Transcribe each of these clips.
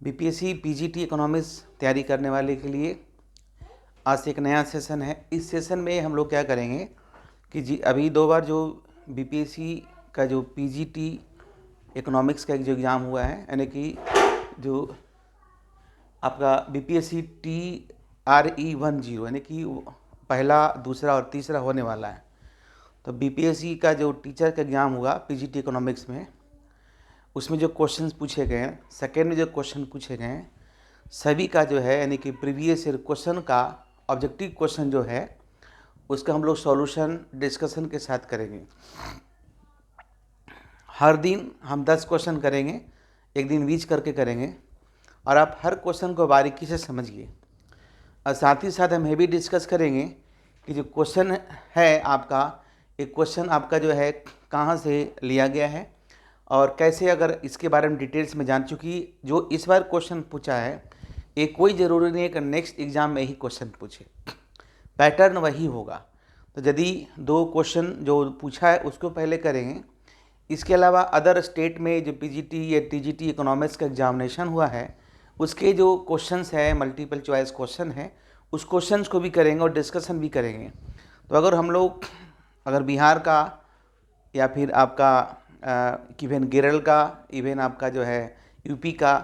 BPSC PGT economics तैयारी करने वाले के लिए आज से एक नया सेशन है। इस सेशन में हम लोग क्या करेंगे कि जी अभी 2 बार जो बीपीएससी का जो पीजीटी इकोनॉमिक्स का एक जो एग्ज़ाम हुआ है, यानी कि जो आपका बीपीएससी TRE10 यानी कि पहला, दूसरा और तीसरा होने वाला है। तो बीपीएससी का जो टीचर का एग्ज़ाम हुआ पीजीटी इकोनॉमिक्स में, उसमें जो क्वेश्चंस पूछे गए हैं, सेकेंड में जो क्वेश्चन पूछे गए हैं, सभी का जो है यानी कि प्रीवियस ईयर क्वेश्चन का ऑब्जेक्टिव क्वेश्चन जो है उसका हम लोग सॉल्यूशन डिस्कशन के साथ करेंगे। हर दिन हम 10 क्वेश्चन करेंगे, एक दिन बीच करके करेंगे, और आप हर क्वेश्चन को बारीकी से समझिए। और साथ ही साथ हम ये भी डिस्कस करेंगे कि जो क्वेश्चन है आपका, एक क्वेश्चन आपका जो है कहाँ से लिया गया है और कैसे, अगर इसके बारे में डिटेल्स में जान चुकी। जो इस बार क्वेश्चन पूछा है ये कोई ज़रूरी नहीं है कि नेक्स्ट एग्ज़ाम में ही क्वेश्चन पूछे, पैटर्न वही होगा। तो यदि 2 क्वेश्चन जो पूछा है उसको पहले करेंगे, इसके अलावा अदर स्टेट में जो पीजीटी या टीजीटी इकोनॉमिक्स का एग्जामिनेशन हुआ है उसके जो क्वेश्चंस है, मल्टीपल चॉइस क्वेश्चन है, उस क्वेश्चंस को भी करेंगे और डिस्कशन भी करेंगे। तो अगर हम लोग बिहार का या फिर आपका इवन केरल का, इवन आपका जो है यूपी का,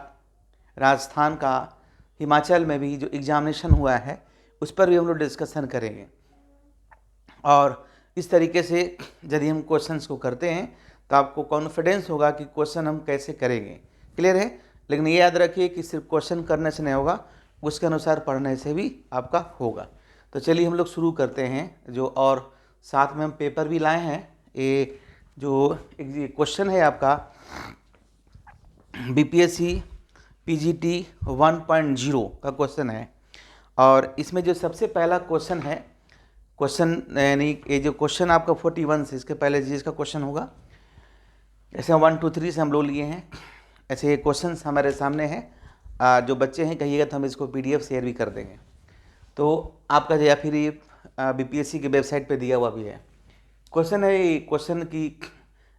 राजस्थान का, हिमाचल में भी जो एग्जामिनेशन हुआ है उस पर भी हम लोग डिस्कशन करेंगे। और इस तरीके से यदि हम क्वेश्चंस को करते हैं तो आपको कॉन्फिडेंस होगा कि क्वेश्चन हम कैसे करेंगे। क्लियर है? लेकिन ये याद रखिए कि सिर्फ क्वेश्चन करने से नहीं होगा, उसके अनुसार पढ़ने से भी आपका होगा। तो चलिए हम लोग शुरू करते हैं। जो और साथ में हम पेपर भी लाए हैं। ये जो क्वेश्चन है आपका बीपीएससी पीजीटी 1.0 का क्वेश्चन है, और इसमें जो सबसे पहला क्वेश्चन है, क्वेश्चन यानी ये जो क्वेश्चन आपका 41 से इसके पहले जिसका क्वेश्चन होगा, जैसे 1 2 3 से हम लोग लिए हैं, ऐसे क्वेश्चन हमारे सामने हैं। जो बच्चे हैं कहिएगा तो हम इसको PDF शेयर भी कर देंगे। तो आपका या फिर ये बीपीएससी की वेबसाइट पे दिया हुआ भी है। क्वेश्चन है, ये क्वेश्चन की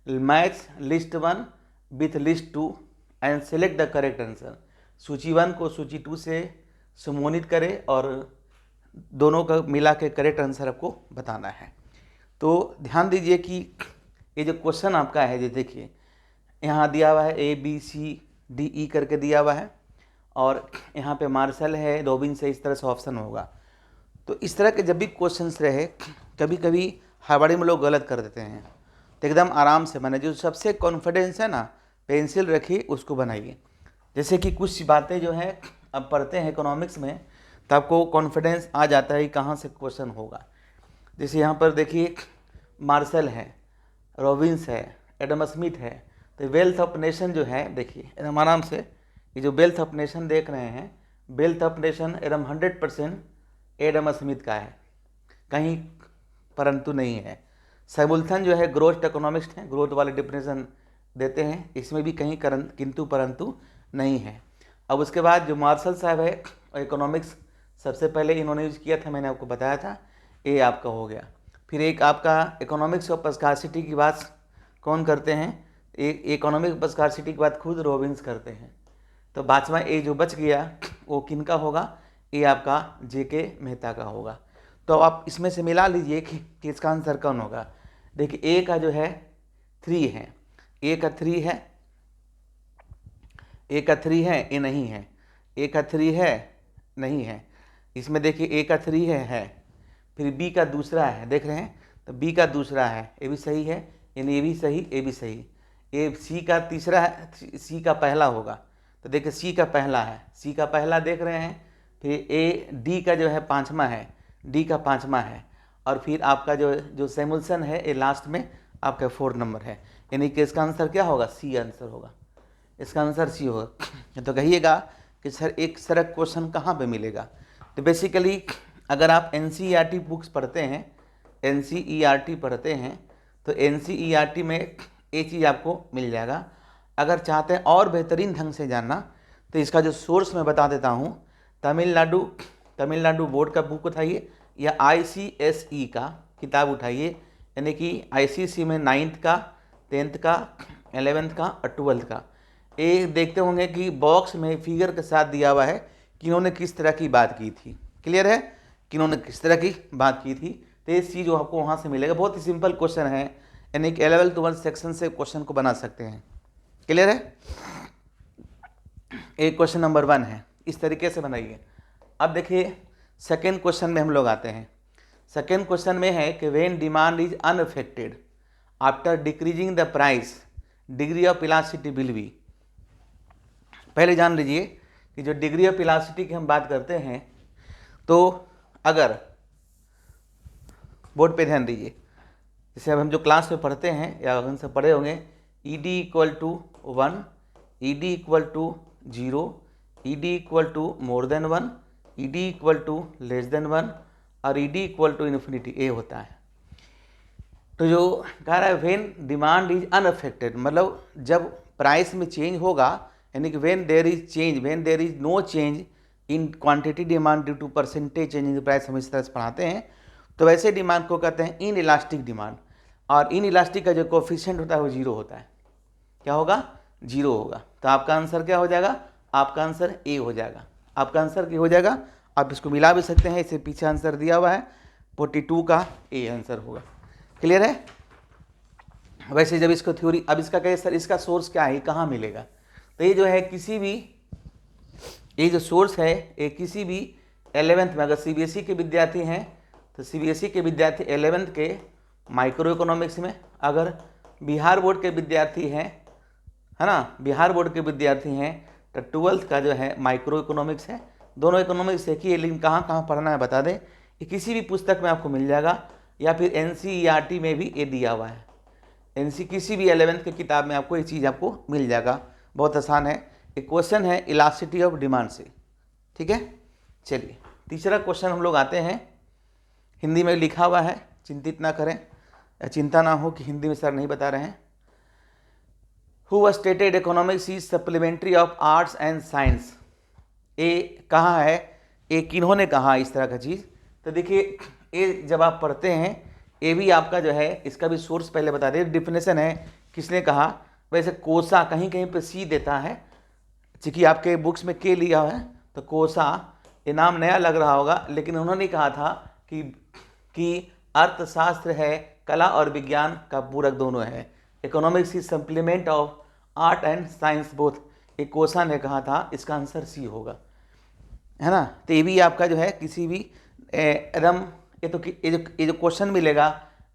match list 1 with list 2 and select the correct answer. सूची 1 को सूची 2 से समूहित करें और दोनों का मिला के करेक्ट आंसर आपको बताना है। तो ध्यान दीजिए कि ये जो क्वेश्चन आपका है, ये देखिए यहाँ दिया हुआ है ABCDE करके दिया हुआ है, और यहाँ पे मार्शल है, रॉबिन्स है, इस तरह से ऑप्शन होगा। तो इस तरह के जब भी क्वेश्चंस रहे, कभी कभी हड़बड़ी में लोग गलत कर देते हैं। तो एकदम आराम से बने, जो सबसे कॉन्फिडेंस है ना, पेंसिल रखिए, उसको बनाइए। जैसे कि कुछ बातें जो हैं अब पढ़ते हैं इकोनॉमिक्स में तो आपको कॉन्फिडेंस आ जाता है कि कहाँ से क्वेश्चन होगा। जैसे यहाँ पर देखिए मार्शल है, रॉबिन्स है, एडम स्मिथ है। तो वेल्थ ऑफ नेशन जो है, देखिए एकदम आराम से, ये जो वेल्थ ऑफ नेशन देख रहे हैं, वेल्थ ऑफ नेशन एकदम 100% एडम स्मिथ का है, कहीं परंतु नहीं है। सैमुल्थन जो है ग्रोथ इकोनॉमिस्ट हैं, ग्रोथ वाले डिफिनेशन देते हैं, इसमें भी कहीं किंतु परंतु नहीं है। अब उसके बाद जो मार्शल साहब है इकोनॉमिक्स सबसे पहले इन्होंने यूज किया था, मैंने आपको बताया था, ये आपका हो गया। फिर एक आपका इकोनॉमिक्स ऑफ स्कार्सिटी की बात कौन करते हैं? इकोनॉमिक ऑफ स्कार्सिटी की बात खुद रॉबिन्स करते हैं। तो पाँचवा ए जो बच गया वो किनका होगा? ये आपका JK मेहता का होगा। तो आप इसमें से मिला लीजिए कि इसका आंसर कौन होगा। देखिए ए का जो है 3 है, ए का 3 है, ए का 3 है, ए नहीं है, ए का 3 है, नहीं है। इसमें देखिए ए का 3 है, फिर बी का दूसरा है, देख रहे हैं, तो बी का दूसरा है, ए भी सही है, यानी ए भी सही, ए भी सही। ए सी का तीसरा है, सी का पहला होगा, तो देखिए सी का पहला है, सी का पहला देख रहे हैं। फिर ए डी का जो है 5वां है, डी का 5वां है, और फिर आपका जो सैमुल्सन है ये लास्ट में आपका 4 नंबर है, यानी कि इसका आंसर क्या होगा? सी आंसर होगा, इसका आंसर सी होगा। तो कहिएगा कि सर एक सरक क्वेश्चन कहाँ पे मिलेगा? तो बेसिकली अगर आप NCERT बुक्स पढ़ते हैं, NCERT पढ़ते हैं, तो NCERT में ये चीज़ आपको मिल जाएगा। अगर चाहते हैं और बेहतरीन ढंग से जानना तो इसका जो सोर्स मैं बता देता हूँ, तमिलनाडु बोर्ड का बुक उठाइए या ICSE का किताब उठाइए, यानी कि ICC में 9th का, 10th का, 11th का और 12th का, एक देखते होंगे कि बॉक्स में फिगर के साथ दिया हुआ है कि इन्होंने किस तरह की बात की थी। क्लियर है कि इन्होंने किस तरह की बात की थी। तो ये चीज़ आपको वहाँ से मिलेगा। बहुत ही सिंपल क्वेश्चन है, यानी कि 11th सेक्शन से क्वेश्चन को बना सकते हैं। क्लियर है। एक क्वेश्चन नंबर 1 है, इस तरीके से बनाइए। अब देखिए सेकेंड क्वेश्चन में हम लोग आते हैं। सेकेंड क्वेश्चन में है कि when demand is unaffected after decreasing the price degree of elasticity will be. पहले जान लीजिए कि जो डिग्री ऑफ इलास्टिसिटी की हम बात करते हैं, तो अगर बोर्ड पे ध्यान दीजिए, जैसे अब हम जो क्लास में पढ़ते हैं या उनसे पढ़े होंगे, ED equal to 1, ED equal to 0, ED equal to more than 1, ED equal to less than 1 और ED इक्वल टू इन्फिनिटी ए होता है। तो जो कह रहा है व्हेन डिमांड इज अनअफेक्टेड, मतलब जब प्राइस में चेंज होगा, यानी कि when there is no change in quantity demand due to percentage change in price, हम इस तरह से पढ़ाते हैं। तो वैसे डिमांड को कहते हैं इन इलास्टिक डिमांड, और इन इलास्टिक का जो कोफिशिएंट होता है वो 0 होता है। क्या होगा? 0 होगा। तो आपका आंसर क्या हो जाएगा? आपका आंसर ए हो जाएगा। आपका आंसर क्या हो जाएगा? आप इसको मिला भी सकते हैं, इससे पीछे आंसर दिया हुआ है 42 का ए आंसर होगा। क्लियर है। वैसे जब इसको थ्योरी, अब इसका कहे सर इसका सोर्स क्या है, कहाँ मिलेगा? तो ये जो है किसी भी, ये जो सोर्स है ये किसी भी 11th में, अगर CBSE के विद्यार्थी हैं तो CBSE के विद्यार्थी 11th के माइक्रो इकोनॉमिक्स में, अगर बिहार बोर्ड के विद्यार्थी हैं, है ना, बिहार बोर्ड के विद्यार्थी हैं तो 12th का जो है माइक्रो इकोनॉमिक्स है। दोनों इकोनॉमिक्स एक ही है, लेकिन कहाँ कहाँ पढ़ना है बता दें, ये किसी भी पुस्तक में आपको मिल जाएगा, या फिर NCERT में भी ये दिया हुआ है। किसी भी 11th की किताब में आपको ये चीज़ आपको मिल जाएगा। बहुत आसान है। एक क्वेश्चन है इलास्टिसिटी ऑफ डिमांड से। ठीक है, चलिए तीसरा क्वेश्चन हम लोग आते हैं। हिंदी में लिखा हुआ है, चिंतित ना करें, चिंता ना हो कि हिंदी में सर नहीं बता रहे हैं। Who stated economics is supplementary of arts and science. ये कहाँ है, ये किन्होंने कहा इस तरह का चीज़? तो देखिए ये जब आप पढ़ते हैं, ये भी आपका जो है, इसका भी सोर्स पहले बता दें, डिफिनेशन है किसने कहा। वैसे कोसा कहीं कहीं पे सी देता है, चूँकि आपके बुक्स में के लिया है तो कोसा, ये नाम नया लग रहा होगा, लेकिन उन्होंने कहा था कि अर्थशास्त्र है, कला और विज्ञान का पूरक दोनों है। Economics is supplement of art and science both, ये कोसा ने कहा था। इसका आंसर सी होगा, है ना। तो ये भी आपका जो है किसी भी एकदम, ये जो क्वेश्चन मिलेगा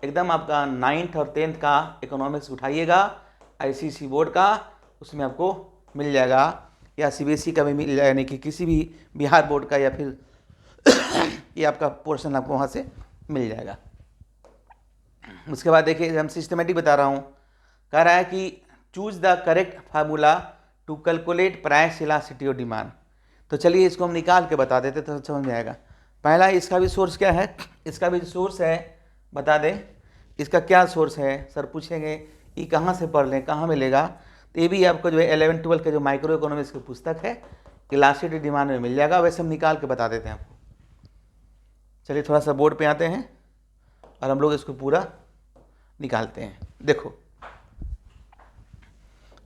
एकदम आपका 9th और 10th का इकोनॉमिक्स उठाइएगा ICC बोर्ड का, उसमें आपको मिल जाएगा, या CBSE का भी मिल जाएगा, यानी कि किसी भी बिहार बोर्ड का, या फिर ये आपका पोर्शन आपको वहाँ से मिल जाएगा। उसके बाद देखिए हम सिस्टमेटिक बता रहा हूँ। कह रहा है कि choose the correct formula to calculate price elasticity और डिमांड। तो चलिए इसको हम निकाल के बता देते तो समझ में आएगा। पहला, इसका भी सोर्स क्या है, इसका भी सोर्स है, बता दें इसका क्या सोर्स है। सर पूछेंगे ये कहाँ से पढ़ लें, कहाँ मिलेगा? तो ये भी आपको जो है 11th-12th के जो माइक्रो इकोनॉमिक्स की पुस्तक है इलास्टिसिटी डिमांड में मिल जाएगा। वैसे हम निकाल के बता देते हैं आपको। चलिए थोड़ा सा बोर्ड पे आते हैं और हम लोग इसको पूरा निकालते हैं। देखो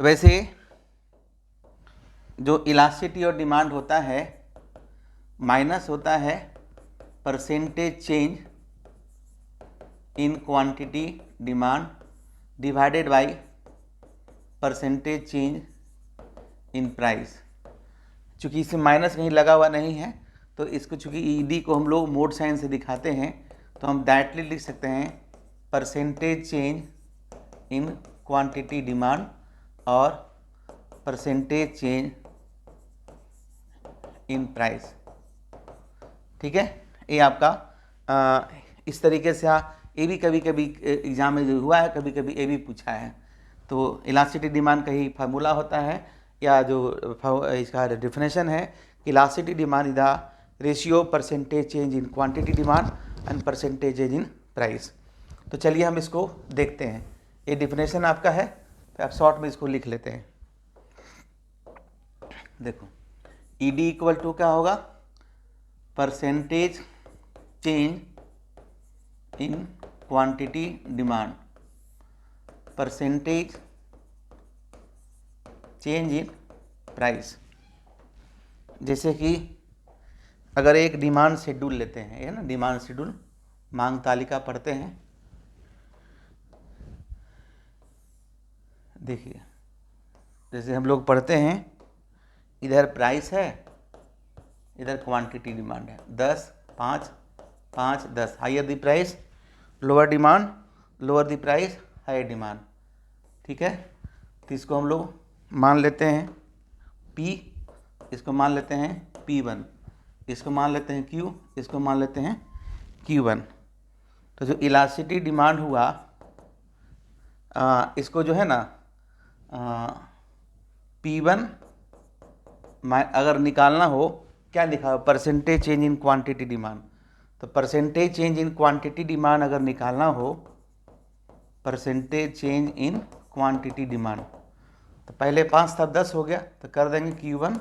वैसे जो इलास्टिसिटी और डिमांड होता है, माइनस होता है percentage change in quantity demand divided by percentage change in price. चूँकि इसमें माइनस कहीं लगा हुआ नहीं है, तो इसको चूँकि ED को हम लोग मोड साइन से दिखाते हैं, तो हम डायरेक्टली लिख सकते हैं percentage change in quantity demand और परसेंटेज चेंज इन प्राइस। ठीक है, ये आपका इस तरीके से ये भी कभी कभी एग्जाम में जो हुआ है, कभी कभी ये भी पूछा है। तो इलास्टिसिटी डिमांड का ही फार्मूला होता है, या जो इसका डेफिनेशन है कि elasticity demand is the ratio percentage change in quantity demand and percentage change in price. तो चलिए हम इसको देखते हैं। ये डिफिनेशन आपका है, तो आप शॉर्ट में इसको लिख लेते हैं। देखो ED इक्वल टू क्या होगा, percentage change in quantity demand, percentage change in price. जैसे कि अगर एक डिमांड शेड्यूल लेते हैं, है ना, डिमांड शेड्यूल, मांग तालिका पढ़ते हैं। देखिए जैसे हम लोग पढ़ते हैं, इधर प्राइस है, इधर क्वांटिटी डिमांड है, 10, 5, 5, 10, higher the price lower demand, lower the price higher demand. ठीक है, तो इसको हम लोग मान लेते हैं P, इसको मान लेते हैं P1, इसको मान लेते हैं Q, इसको मान लेते हैं Q1। तो जो इलास्टिसिटी डिमांड हुआ, इसको जो है ना P1 अगर निकालना हो, क्या लिखा है, percentage change in quantity demand. तो percentage change in quantity demand अगर निकालना हो, percentage change in quantity demand, तो पहले 5 था, 10 हो गया, तो कर देंगे Q1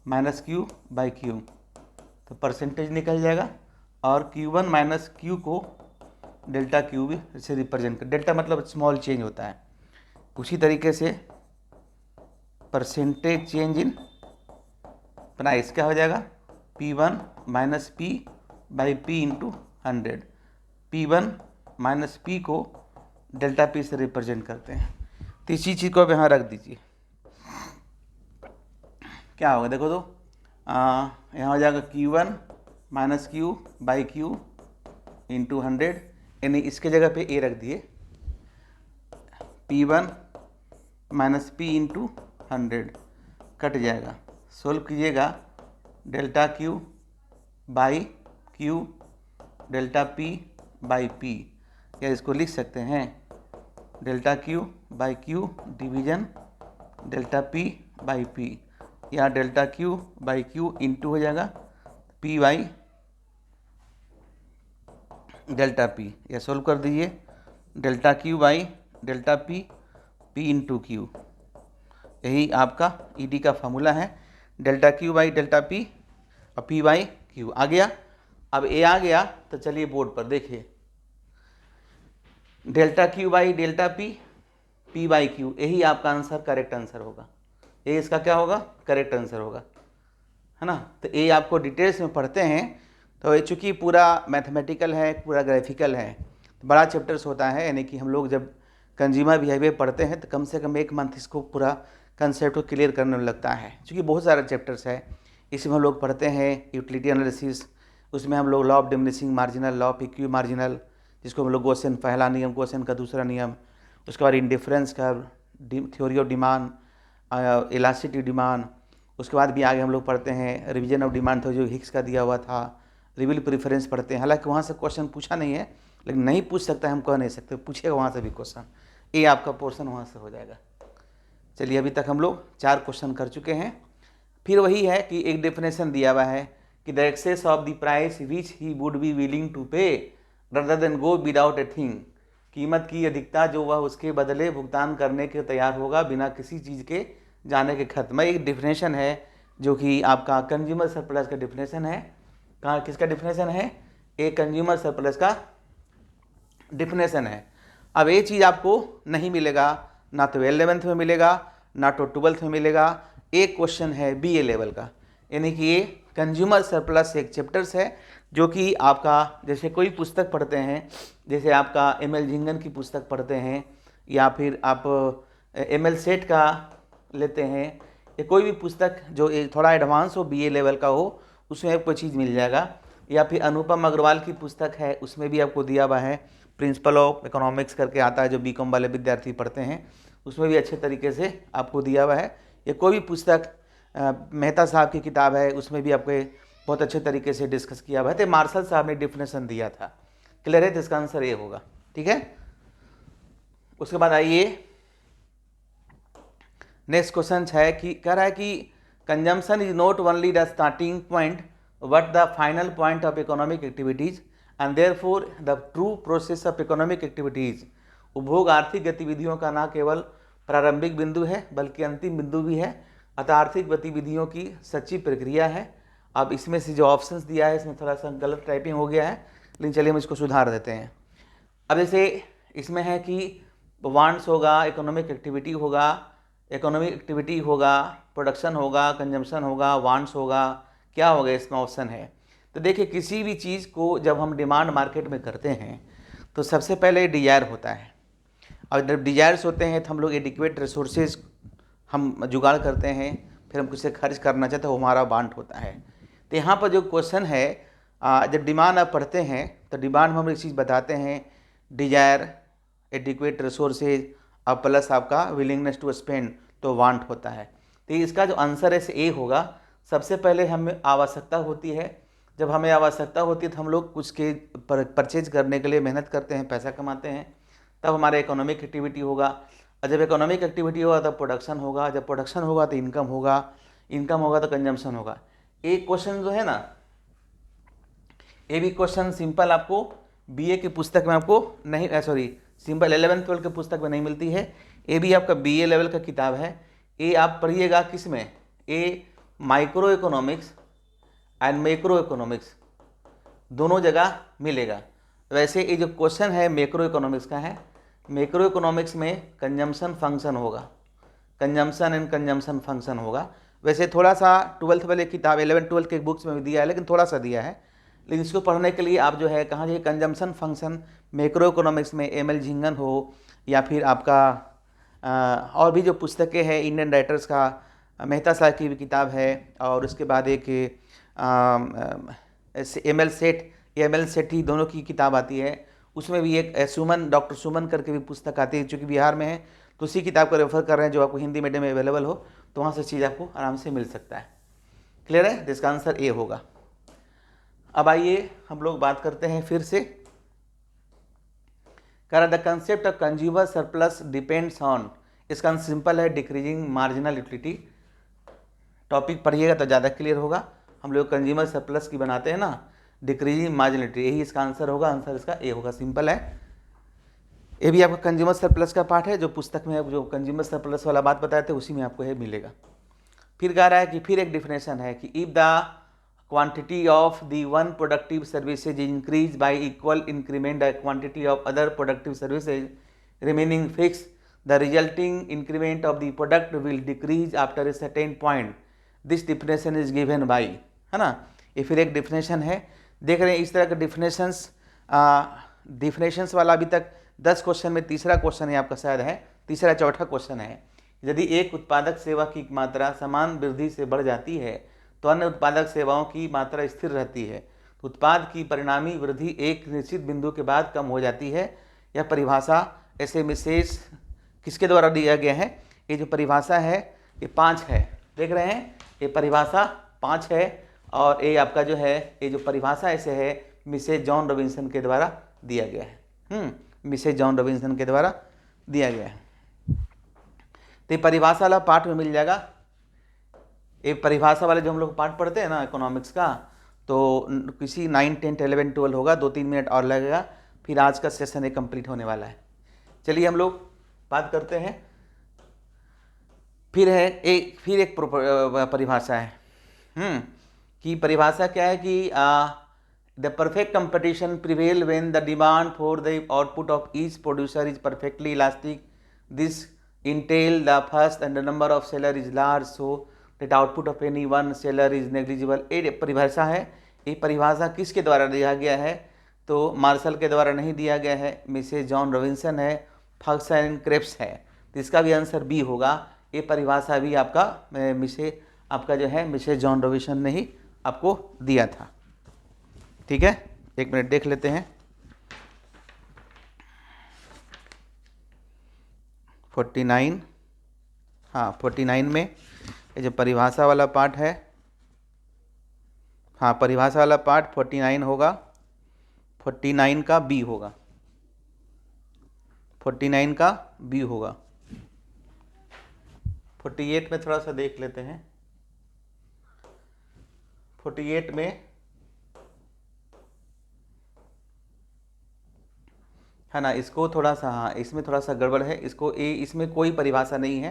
minus Q by Q, तो परसेंटेज निकल जाएगा। और Q1 माइनस Q को डेल्टा Q भी से रिप्रेजेंट कर, डेल्टा मतलब स्मॉल चेंज होता है। उसी तरीके से परसेंटेज चेंज इन प्राइस क्या हो जाएगा, P1 minus P by P into 100। P1 minus P को डेल्टा P से रिप्रेजेंट करते हैं। तो इसी चीज़ को अब यहाँ रख दीजिए, क्या होगा देखो, तो यहाँ हो जाएगा Q1 minus Q by Q into 100, यानी इसके जगह पे A रख दिए, P1 minus P into 100 cut जाएगा, सोल्व कीजिएगा, delta Q by Q delta P by P, या इसको लिख सकते हैं delta Q by Q division delta P by P, या delta Q by Q into हो जाएगा P बाई डेल्टा P, या सोल्व कर दीजिए, delta Q by delta P, P into Q, यही आपका ED का फॉर्मूला है, delta Q by delta P और P बाई Q आ गया। अब A आ गया, तो चलिए बोर्ड पर देखिए, delta Q by delta P, P by Q, यही आपका आंसर, करेक्ट आंसर होगा। ये इसका क्या होगा, करेक्ट आंसर होगा, है ना। तो ये आपको डिटेल्स में पढ़ते हैं, तो ये चूँकि पूरा मैथमेटिकल है, पूरा ग्राफिकल है, तो बड़ा चैप्टर्स होता है, यानी कि हम लोग जब कंज्यूमर बिहेवियर पढ़ते हैं तो कम से कम 1 मंथ इसको पूरा कंसेप्ट को क्लियर करने में लगता है, क्योंकि बहुत सारे चैप्टर्स है। इसमें हम लोग पढ़ते हैं यूटिलिटी एनालिसिस, उसमें हम लोग law of diminishing marginal, law of equi marginal, जिसको हम लोग गोसेन पहला नियम, गोसेन का दूसरा नियम, उसके बाद इंडिफरेंस का, theory of demand, elasticity demand, उसके बाद भी आगे हम लोग पढ़ते हैं रिवीजन ऑफ डिमांड था जो हिक्स का दिया हुआ था, रिविल प्रेफरेंस पढ़ते हैं। हालांकि वहाँ से क्वेश्चन पूछा नहीं है, लेकिन नहीं पूछ सकता, हम कह नहीं सकते, पूछेगा वहाँ से भी क्वेश्चन, ये आपका पोर्शन वहाँ से हो जाएगा। चलिए अभी तक हम लोग 4 क्वेश्चन कर चुके हैं। फिर वही है कि एक डेफिनेशन दिया हुआ है कि the excess of the price which he would be willing to pay rather than go without a thing, कीमत की अधिकता जो वह उसके बदले भुगतान करने के तैयार होगा बिना किसी चीज़ के जाने के खत्म। एक डेफिनेशन है जो कि आपका कंज्यूमर सरप्लस का डेफिनेशन है। कहाँ, किसका डेफिनेशन है, एक कंज्यूमर सरप्लस का डेफिनेशन है। अब ये चीज़ आपको नहीं मिलेगा, ना तो 11th में मिलेगा, ना तो 12th में मिलेगा। एक क्वेश्चन है BA लेवल का, यानी कि ये कंज्यूमर सरप्लस एक चैप्टर्स है जो कि आपका, जैसे कोई पुस्तक पढ़ते हैं, जैसे आपका ML झिंगन की पुस्तक पढ़ते हैं, या फिर आप ML सेट का लेते हैं, या कोई भी पुस्तक जो थोड़ा एडवांस हो, BA लेवल का हो, उसमें आपको चीज़ मिल जाएगा। या फिर अनुपम अग्रवाल की पुस्तक है, उसमें भी आपको दिया हुआ है, प्रिंसिपल ऑफ इकोनॉमिक्स करके आता है, जो BCom वाले विद्यार्थी पढ़ते हैं, उसमें भी अच्छे तरीके से आपको दिया हुआ है। या कोई भी पुस्तक मेहता साहब की किताब है, उसमें भी आपको बहुत अच्छे तरीके से डिस्कस किया हुआ है। तो मार्शल साहब ने डिफिनेशन दिया था, क्लियर है, तो इसका आंसर ये होगा, ठीक है। उसके बाद आइए नेक्स्ट क्वेश्चन है कि कह रहा है कि consumption is not only the starting point but the final point of economic activities and therefore the true process of economic activities. उपभोग आर्थिक गतिविधियों का न केवल प्रारंभिक बिंदु है बल्कि अंतिम बिंदु भी है, अतः आर्थिक गतिविधियों की सच्ची प्रक्रिया है। अब इसमें से जो ऑप्शंस दिया है इसमें थोड़ा सा गलत टाइपिंग हो गया है, लेकिन चलिए हम इसको सुधार देते हैं। अब जैसे इसमें है कि वांट्स होगा, इकोनॉमिक एक्टिविटी होगा, इकोनॉमिक एक्टिविटी होगा, प्रोडक्शन होगा, कंजम्पशन होगा, वांट्स होगा, क्या होगा इसमें ऑप्शन है। तो देखिए किसी भी चीज़ को जब हम डिमांड मार्केट में करते हैं तो सबसे पहले डिजायर होता है, और जब डिजायर्स होते हैं तो हम लोग एडिक्वेट रिसोर्सेज हम जुगाड़ करते हैं, फिर हम किसे खर्च करना चाहते हैं, वो हमारा वांट होता है। तो यहाँ पर जो क्वेश्चन है, जब डिमांड आप पढ़ते हैं तो डिमांड में हम एक चीज़ बताते हैं, डिजायर, एडिक्वेट रिसोर्सेज और प्लस आपका विलिंगनेस टू स्पेंड, तो वांट होता है। तो इसका जो आंसर है ए होगा। सबसे पहले हमें आवश्यकता होती है, जब हमें आवश्यकता होती है तो हम लोग कुछ के परचेज करने के लिए मेहनत करते हैं, पैसा कमाते हैं, तब हमारा इकोनॉमिक एक्टिविटी होगा। और जब इकोनॉमिक एक्टिविटी होगा तब प्रोडक्शन होगा, जब प्रोडक्शन होगा तो इनकम होगा, इनकम होगा तो कंजम्पशन होगा। एक क्वेश्चन जो है ना, ये भी क्वेश्चन सिंपल आपको बीए की पुस्तक में आपको नहीं, सॉरी सिंपल 11th-12th की पुस्तक में नहीं मिलती है। ये भी आपका बीए लेवल का किताब है। ये आप पढ़िएगा किस में, ये micro economics and macro economics दोनों जगह मिलेगा। वैसे ये जो क्वेश्चन है मैक्रो इकोनॉमिक्स का है, मैक्रो इकोनॉमिक्स में कंजम्पशन फंक्शन होगा, कंजम्पशन एंड कंजम्पशन फंक्शन होगा। वैसे थोड़ा सा 12th वाले किताब 11th-12th के बुक्स में भी दिया है, लेकिन थोड़ा सा दिया है। लेकिन इसको पढ़ने के लिए आप जो है कहाँ जाइए, कंजम्पशन फंक्शन मैक्रो इकोनॉमिक्स में एम.एल. झिंगन हो, या फिर आपका और भी जो पुस्तकें हैं इंडियन राइटर्स का, मेहता साहब की भी किताब है, और उसके बाद एक एम.एल. सेठी दोनों की किताब आती है। उसमें भी एक सुमन, डॉक्टर सुमन करके भी पुस्तक आती है, चूँकि बिहार में है तो उसी किताब को रेफर कर रहे हैं, जो आपको हिंदी मीडियम में अवेलेबल हो, तो वहाँ से चीज़ आपको आराम से मिल सकता है। क्लियर है, इसका आंसर ए होगा। अब आइए हम लोग बात करते हैं फिर से, कह the concept of consumer surplus depends on, इसका सिंपल है डिक्रीजिंग मार्जिनल यूटिलिटी। टॉपिक पढ़िएगा तो ज़्यादा क्लियर होगा। हम लोग कंज्यूमर सरप्लस की बनाते हैं ना, डिक्रीजिंग मार्जिनल यूटिलिटी, यही इसका आंसर होगा। आंसर इसका ए होगा, सिंपल है। ये भी आपका कंज्यूमर सरप्लस का पार्ट है, जो पुस्तक में जो कंज्यूमर सरप्लस वाला बात बताए थे उसी में आपको ये मिलेगा। फिर कह रहा है कि फिर एक डिफिनेशन है कि if the quantity of the one productive services increased by equal increment the quantity of other productive services remaining fixed, the resulting increment of the product will decrease after a certain point. This definition is given by, है ना। ये फिर एक definition है। देख रहे हैं इस तरह का डिफिनेशंस वाला अभी तक 10 क्वेश्चन में तीसरा क्वेश्चन है आपका, शायद है तीसरा चौथा क्वेश्चन है। यदि एक उत्पादक सेवा की मात्रा समान वृद्धि से बढ़ जाती है तो अन्य उत्पादक सेवाओं की मात्रा स्थिर रहती है, तो उत्पाद की परिणामी वृद्धि एक निश्चित बिंदु के बाद कम हो जाती है। यह परिभाषा ऐसे विशेष किसके द्वारा दिया गया है, ये जो परिभाषा है ये 5 है, देख रहे हैं ये परिभाषा 5 है, और ये आपका जो है ये जो परिभाषा ऐसे है मिसेज जॉन रॉबिन्सन के द्वारा दिया गया है। मिसेज जॉन रॉबिन्सन के द्वारा दिया गया है। तो ये परिभाषा वाला पार्ट में मिल जाएगा। ये परिभाषा वाले जो हम लोग पार्ट पढ़ते हैं ना इकोनॉमिक्स का, तो किसी 9, 10, 11, 12 होगा, 2-3 मिनट और लगेगा, फिर आज का सेशन एक कंप्लीट होने वाला है। चलिए हम लोग बात करते हैं। फिर एक परिभाषा है कि परिभाषा क्या है कि the perfect competition prevail when the demand for the output of each producer is perfectly elastic, this entail the first and the number of seller is large so that output of any one seller is negligible। ये परिभाषा है। ये परिभाषा किसके द्वारा दिया गया है, तो मार्शल के द्वारा नहीं दिया गया है, मिसेज जॉन रॉबिन्सन है, फक्स एंड क्रेप्स है, तो इसका भी आंसर बी होगा। ये परिभाषा भी आपका जो है मिसेज जॉन रॉबिन्सन ने ही आपको दिया था। ठीक है, एक मिनट देख लेते हैं। 49, हाँ 49 में ये जो परिभाषा वाला पार्ट है, हाँ परिभाषा वाला पार्ट 49 होगा, 49 का बी होगा, 49 का बी होगा। 48 में थोड़ा सा देख लेते हैं। 48 में है ना, इसको थोड़ा सा, हाँ इसमें थोड़ा सा गड़बड़ है, इसमें कोई परिभाषा नहीं है,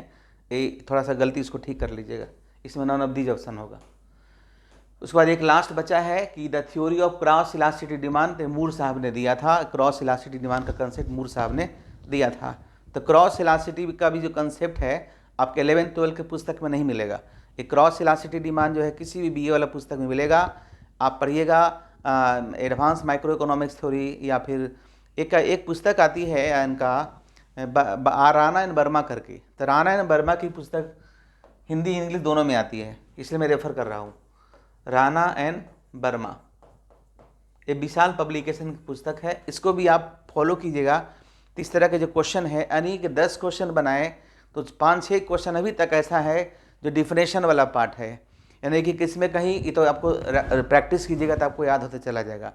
ये थोड़ा सा गलती, इसको ठीक कर लीजिएगा, इसमें नॉन ऑफ दीज ऑप्शन होगा। उसके बाद एक लास्ट बचा है कि the theory of cross elasticity demand, Moore साहब ने दिया था। क्रॉस इलास्टिसिटी डिमांड का कंसेप्ट मूर साहब ने दिया था। तो क्रॉस इलास्टिसिटी का भी जो कंसेप्ट है आपके 11th-12th के पुस्तक में नहीं मिलेगा। एक क्रॉस इलास्टिसिटी डिमांड जो है किसी भी बीए वाला पुस्तक में मिलेगा। आप पढ़िएगा एडवांस माइक्रो इकोनॉमिक्स थ्योरी, या फिर एक पुस्तक आती है इनका राणा एंड वर्मा करके। तो राणा एंड वर्मा की पुस्तक हिंदी इंग्लिश दोनों में आती है, इसलिए मैं रेफ़र कर रहा हूँ। राणा एंड वर्मा ये विशाल पब्लिकेशन की पुस्तक है, इसको भी आप फॉलो कीजिएगा। तो इस तरह के जो क्वेश्चन है, यानी कि 10 क्वेश्चन बनाए तो 5-6 क्वेश्चन अभी तक ऐसा है जो डिफिनेशन वाला पार्ट है, यानी कि किसमें कहीं ये तो आपको प्रैक्टिस कीजिएगा तो आपको याद होते चला जाएगा।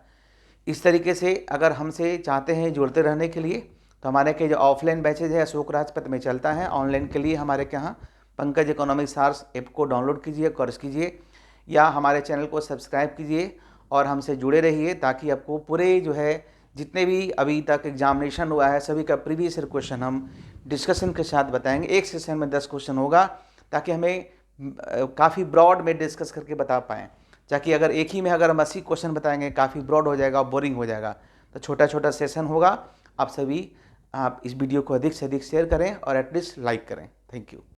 इस तरीके से अगर हमसे चाहते हैं जुड़ते रहने के लिए, तो हमारे के जो ऑफलाइन बैचेज है अशोक राजपथ में चलता है। ऑनलाइन के लिए हमारे के यहाँ पंकज इकोनॉमिक सार्स ऐप को डाउनलोड कीजिए, कोर्स कीजिए, या हमारे चैनल को सब्सक्राइब कीजिए और हमसे जुड़े रहिए, ताकि आपको पूरे जो है जितने भी अभी तक एग्जामिनेशन हुआ है सभी का प्रीवियस ईयर क्वेश्चन हम डिस्कशन के साथ बताएंगे। एक सेशन में 10 क्वेश्चन होगा, ताकि हमें काफ़ी ब्रॉड में डिस्कस करके बता पाएँ। ताकि अगर एक ही में अगर हम 80 क्वेश्चन बताएंगे काफ़ी ब्रॉड हो जाएगा और बोरिंग हो जाएगा। तो छोटा छोटा सेशन होगा। आप सभी इस वीडियो को अधिक से अधिक शेयर करें और एटलीस्ट लाइक करें। Thank you.